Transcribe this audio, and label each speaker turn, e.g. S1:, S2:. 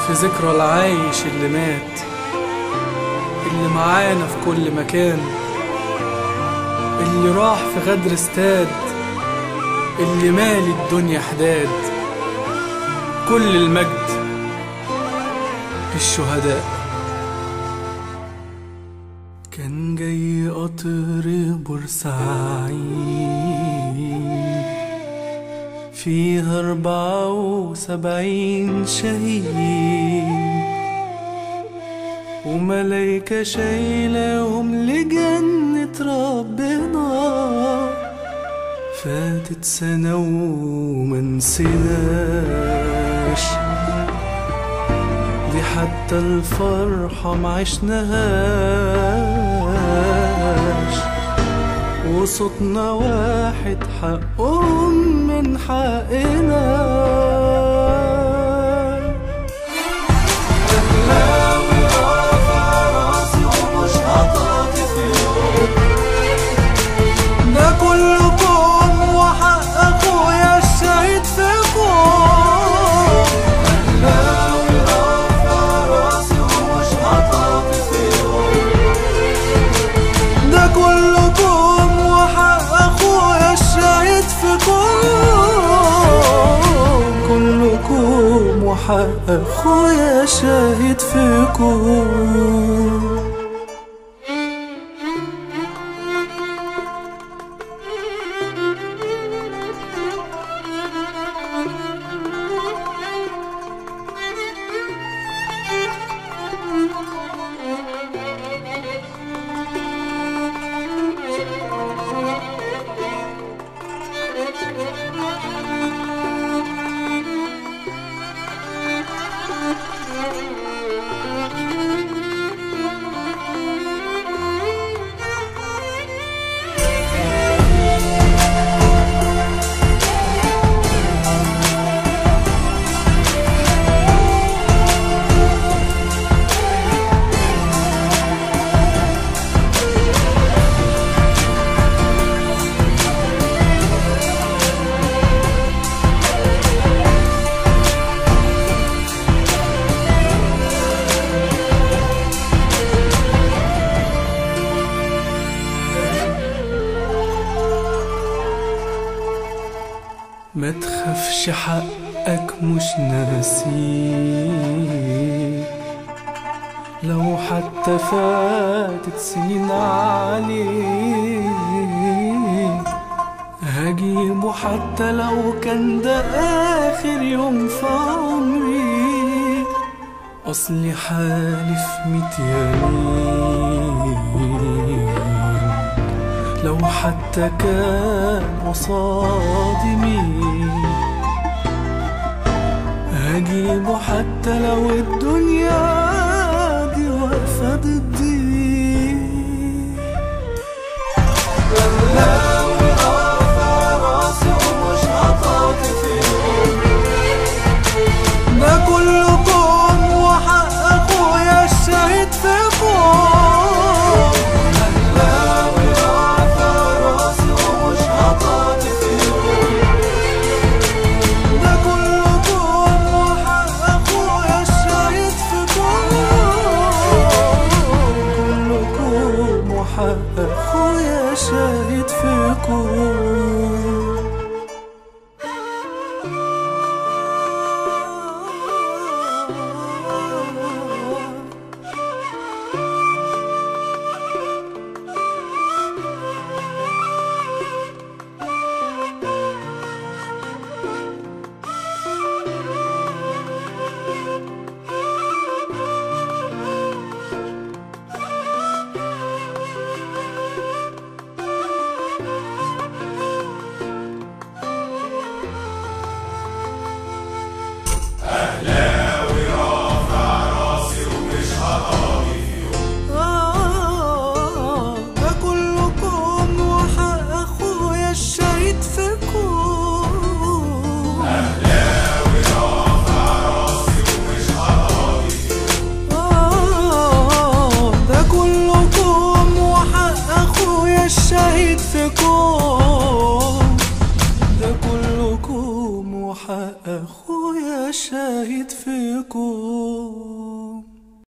S1: في ذكرى العايش اللي مات، اللي معانا في كل مكان، اللي راح في غدر استاد، اللي مالي الدنيا حداد. كل المجد الشهداء. كان جاي قطر بورسعيد فيها 74 شهيد، وملايكة شايلاهم لجنة ربنا. فاتت سنة ومنسناش دي، حتى الفرحة معشناهاش، وصوتنا واحد حقهم من حقنا. دخلاوي رافع راسي ومش هطاطي في يوم، ده كلكم وحق اخويا الشهيد فيكم. دخلاوي رافع راسي ومش هطاطي في يوم، ده كلكم وحق اخويا الشهيد فيكم. كلكم وحق اخويا شاهد فيكم. ما تخافش حقك مش ناسيه، لو حتى فاتت سنين عليه. هجيبه حتى لو كان ده آخر يوم في عمري، أصلي حالف 100 يمين. لو حتى كان قصادي مين، هجيبه حتى لو الدنيا دي واقفة ضدي. دخلاوي رافع راسي ومش هطاطي في يوم، ده كلكم وحق اخويا الشهيد فيكم. أخويا شاهد فيكم. حق اخويا شاهد فيكم.